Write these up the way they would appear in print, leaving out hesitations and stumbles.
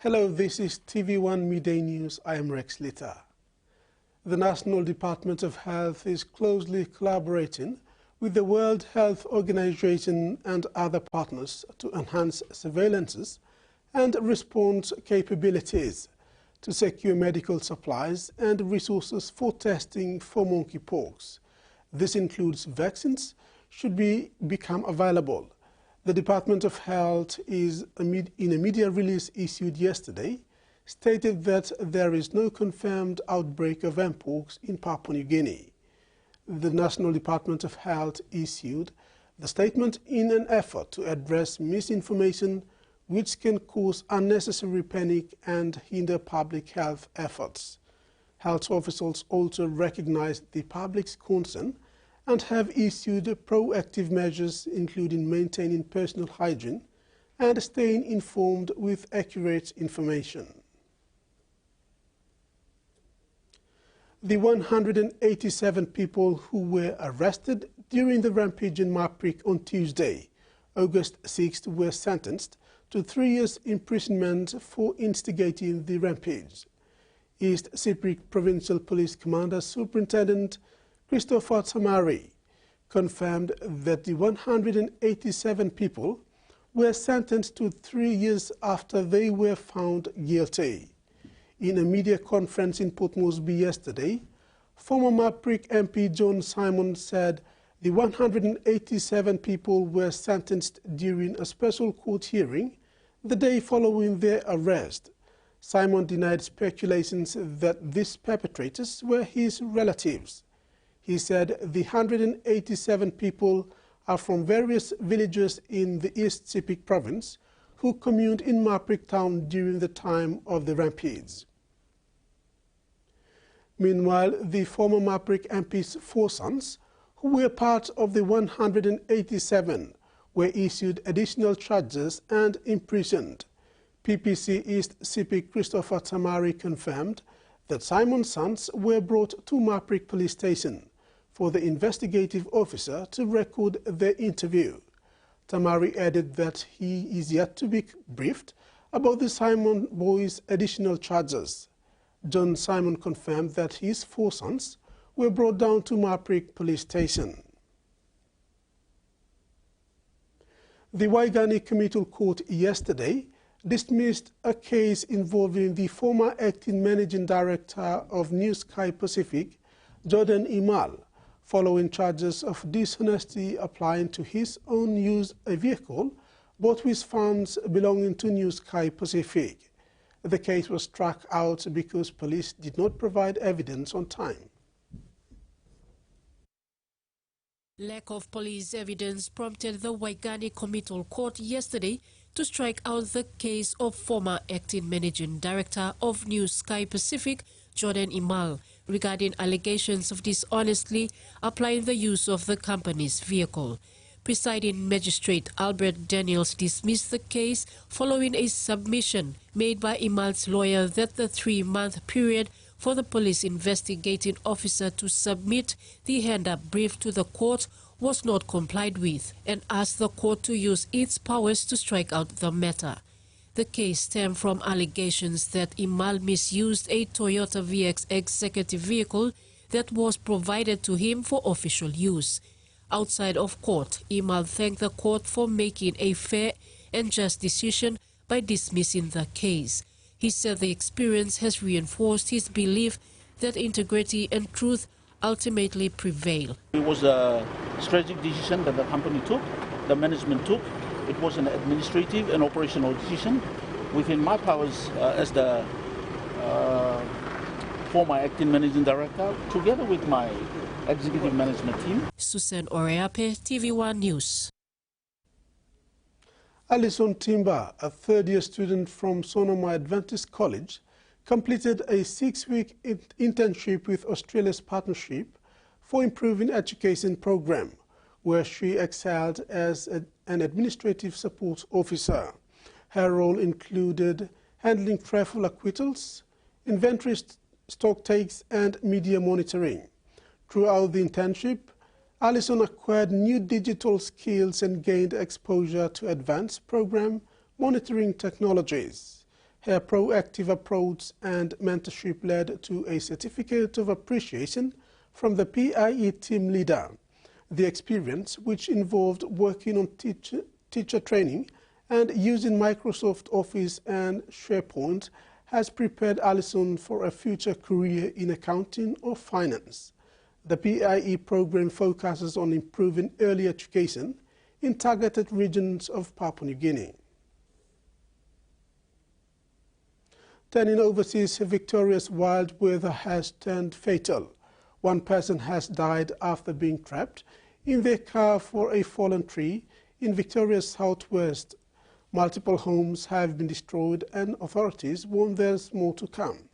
Hello, this is TVWAN Midday News. I am Rex Litter. The National Department of Health is closely collaborating with the World Health Organization and other partners to enhance surveillances and response capabilities to secure medical supplies and resources for testing for monkeypox. This includes vaccines should become available. The Department of Health in a media release issued yesterday stated that there is no confirmed outbreak of mpox in Papua New Guinea. The National Department of Health issued the statement in an effort to address misinformation which can cause unnecessary panic and hinder public health efforts. Health officials also recognized the public's concern and have issued proactive measures including maintaining personal hygiene and staying informed with accurate information. The 187 people who were arrested during the rampage in Maprik on Tuesday, August 6th, were sentenced to 3 years imprisonment for instigating the rampage. East Sepik Provincial Police Commander Superintendent Christopher Tamari confirmed that the 187 people were sentenced to 3 years after they were found guilty. In a media conference in Port Moresby yesterday, former Maprik MP John Simon said the 187 people were sentenced during a special court hearing the day following their arrest. Simon denied speculations that these perpetrators were his relatives. He said the 187 people are from various villages in the East Sepik province who communed in Maprik town during the time of the rampage. Meanwhile, the former Maprik MP's 4 sons, who were part of the 187, were issued additional charges and imprisoned. PPC East Sepik Christopher Tamari confirmed that Simon's sons were brought to Maprik police station for the investigative officer to record their interview. Tamari added that he is yet to be briefed about the Simon boys' additional charges. John Simon confirmed that his 4 sons were brought down to Maprik police station. The Waigani Committal Court yesterday dismissed a case involving the former acting managing director of New Sky Pacific, Jordan Imal, following charges of dishonesty applying to his own use a vehicle bought with funds belonging to New Sky Pacific. The case was struck out because police did not provide evidence on time. Lack of police evidence prompted the Waigani Committal Court yesterday to strike out the case of former acting managing director of New Sky Pacific, Jordan Imal, regarding allegations of dishonestly applying the use of the company's vehicle. Presiding Magistrate Albert Daniels dismissed the case following a submission made by Imal's lawyer that the 3-month period for the police investigating officer to submit the hand-up brief to the court was not complied with, and asked the court to use its powers to strike out the matter. The case stemmed from allegations that Imal misused a Toyota VX executive vehicle that was provided to him for official use. Outside of court, Imal thanked the court for making a fair and just decision by dismissing the case. He said the experience has reinforced his belief that integrity and truth ultimately prevail. It was a strategic decision that the company took, the management took. It was an administrative and operational decision within my powers as the former acting managing director, together with my executive management team. Susan Oreape, TV1 News. Alison Timber, a third-year student from Sonoma Adventist College, completed a 6-week internship with Australia's Partnership for Improving Education program, where she excelled as an administrative support officer. Her role included handling travel acquittals, inventory stock takes, and media monitoring. Throughout the internship, Alison acquired new digital skills and gained exposure to advanced program monitoring technologies. Her proactive approach and mentorship led to a certificate of appreciation from the PIE team leader. The experience, which involved working on teacher training and using Microsoft Office and SharePoint, has prepared Alison for a future career in accounting or finance. The PIE program focuses on improving early education in targeted regions of Papua New Guinea. Turning overseas, Victoria's wild weather has turned fatal. One person has died after being trapped in their car for a fallen tree in Victoria's southwest. Multiple homes have been destroyed and authorities warn there's more to come.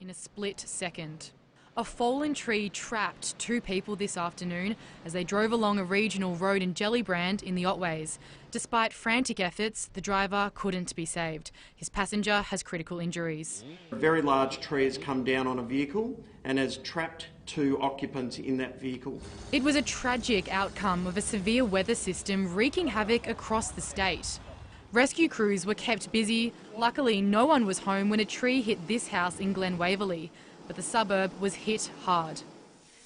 In a split second. A fallen tree trapped two people this afternoon as they drove along a regional road in Jellybrand in the Otways. Despite frantic efforts, the driver couldn't be saved. His passenger has critical injuries. A very large tree has come down on a vehicle and has trapped two occupants in that vehicle. It was a tragic outcome of a severe weather system wreaking havoc across the state. Rescue crews were kept busy. Luckily, no one was home when a tree hit this house in Glen Waverley, but the suburb was hit hard.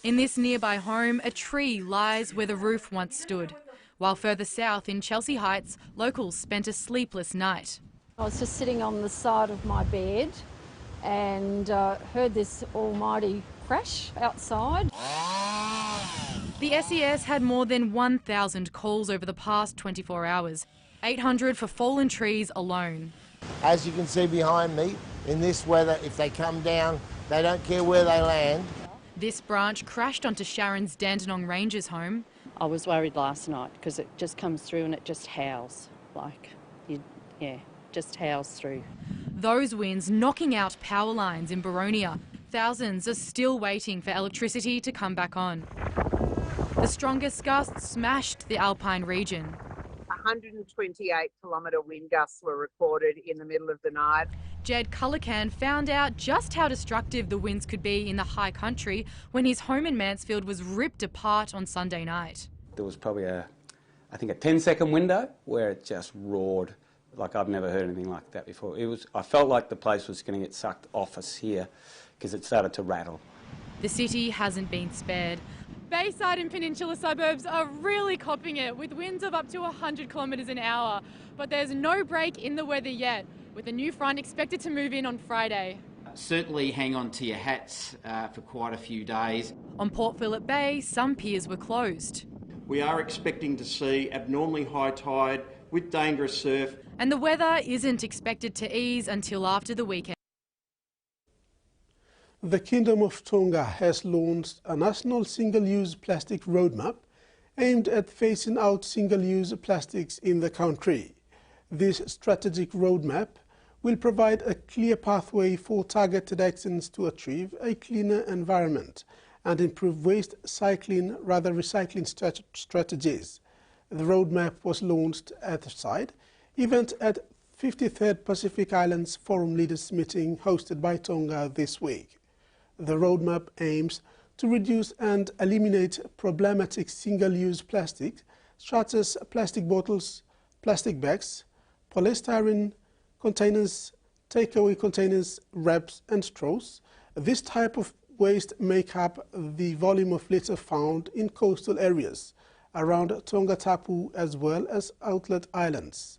In this nearby home, a tree lies where the roof once stood, while further south in Chelsea Heights, locals spent a sleepless night. I was just sitting on the side of my bed and heard this almighty crash outside. The SES had more than 1,000 calls over the past 24 hours, 800 for fallen trees alone. As you can see behind me, in this weather, if they come down, they don't care where they land. This branch crashed onto Sharon's Dandenong Rangers home. I was worried last night because it just comes through and it just howls, just howls through. Those winds knocking out power lines in Boronia. Thousands are still waiting for electricity to come back on. The strongest gusts smashed the Alpine region. 128-kilometre wind gusts were recorded in the middle of the night. Jed Cullican found out just how destructive the winds could be in the high country when his home in Mansfield was ripped apart on Sunday night. There was probably I think a 10-second window where it just roared like I've never heard anything like that before. I felt like the place was going to get sucked off us here because it started to rattle. The city hasn't been spared. Bayside and Peninsula suburbs are really copping it with winds of up to 100 kilometres an hour. But there's no break in the weather yet, with a new front expected to move in on Friday. Certainly hang on to your hats for quite a few days. On Port Phillip Bay, some piers were closed. We are expecting to see abnormally high tide with dangerous surf. And the weather isn't expected to ease until after the weekend. The Kingdom of Tonga has launched a national single-use plastic roadmap aimed at phasing out single-use plastics in the country. This strategic roadmap will provide a clear pathway for targeted actions to achieve a cleaner environment and improve recycling strategies. The roadmap was launched at the side event at 53rd Pacific Islands Forum Leaders Meeting hosted by Tonga this week. The roadmap aims to reduce and eliminate problematic single-use plastics such as plastic bottles, plastic bags, polystyrene containers, takeaway containers, wraps and straws. This type of waste make up the volume of litter found in coastal areas around Tongatapu as well as outlet islands.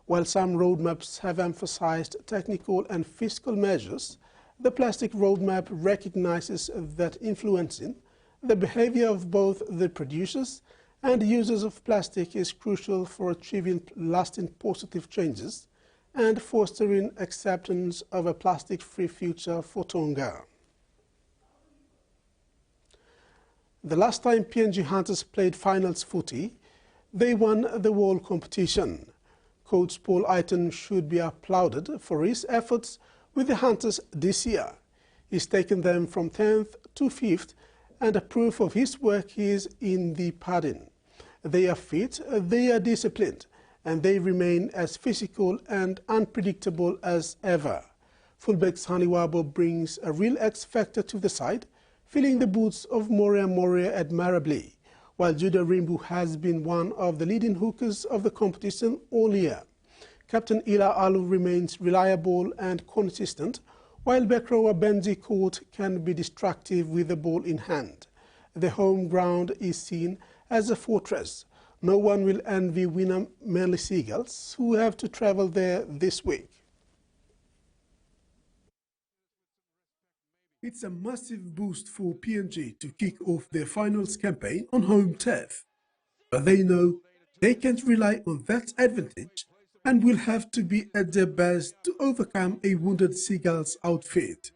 While some roadmaps have emphasized technical and fiscal measures, the plastic roadmap recognizes that influencing the behavior of both the producers and users of plastic is crucial for achieving lasting positive changes and fostering acceptance of a plastic-free future for Tonga. The last time PNG Hunters played finals footy, they won the world competition. Coach Paul Eiton should be applauded for his efforts with the Hunters this year. He's taken them from 10th to 5th, and a proof of his work is in the padding. They are fit, they are disciplined, and they remain as physical and unpredictable as ever. Fullback Sani Wabo brings a real X-factor to the side, filling the boots of Moria admirably, while Judah Rimbu has been one of the leading hookers of the competition all year. Captain Ila Alu remains reliable and consistent, while Bekrowa Benji Court can be destructive with the ball in hand. The home ground is seen as a fortress. No one will envy winner Manly Seagulls, who have to travel there this week. It's a massive boost for PNG to kick off their finals campaign on home turf. But they know they can't rely on that advantage and will have to be at their best to overcome a wounded Seagulls outfit.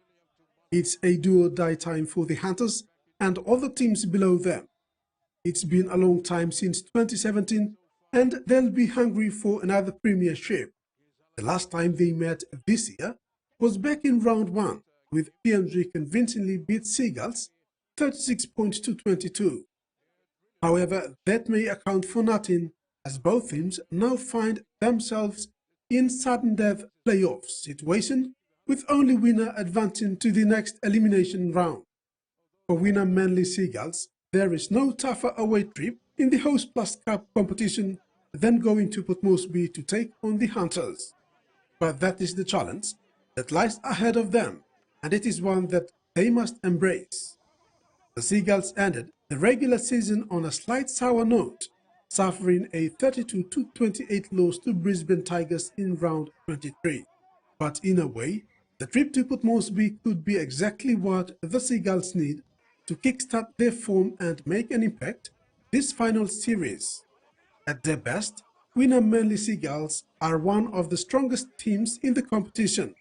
It's a do-or-die time for the Hunters and other teams below them. It's been a long time since 2017 and they'll be hungry for another premiership. The last time they met this year was back in round 1, with PNG convincingly beat Seagulls 36 points to 22. However, that may account for nothing, as both teams now find themselves in sudden death playoff situation, with only winner advancing to the next elimination round. For winner Manly Seagulls, there is no tougher away trip in the Host Plus Cup competition than going to Port Moresby to take on the Hunters. But that is the challenge that lies ahead of them, and it is one that they must embrace. The Seagulls ended the regular season on a slight sour note, suffering a 32-28 loss to Brisbane Tigers in round 23. But in a way, the trip to Port Moresby could be exactly what the Seagulls need to kickstart their form and make an impact this final series. At their best, winner Manly Seagulls are one of the strongest teams in the competition.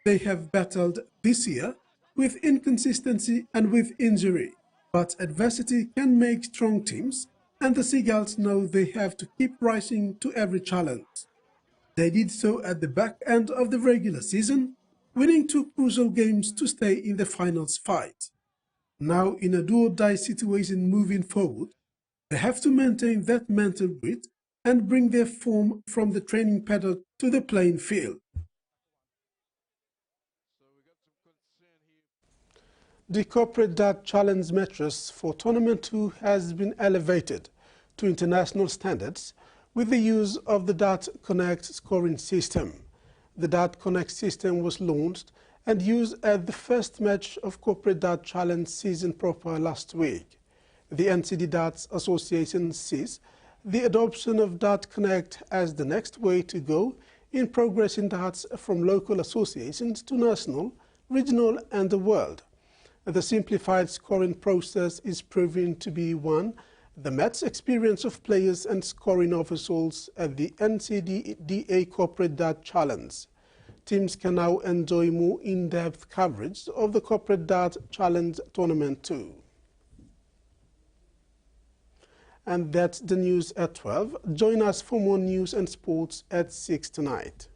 They have battled this year with inconsistency and with injury, but adversity can make strong teams, and the Seagulls know they have to keep rising to every challenge. They did so at the back end of the regular season, winning 2 crucial games to stay in the finals fight. Now, in a do-or-die situation moving forward, they have to maintain that mental grit and bring their form from the training paddock to the playing field. The Corporate Dart Challenge mattress for Tournament 2 has been elevated to international standards with the use of the Dart Connect scoring system. The Dart Connect system was launched and used at the first match of Corporate Dart Challenge season proper last week. The NCD Darts Association sees the adoption of Dart Connect as the next way to go in progressing darts from local associations to national, regional and the world. The simplified scoring process is proving to be one the match experience of players and scoring officials at the NCDDA Corporate Dart Challenge. Teams can now enjoy more in-depth coverage of the Corporate Dart Challenge Tournament 2. And that's the news at 12. Join us for more news and sports at 6 tonight.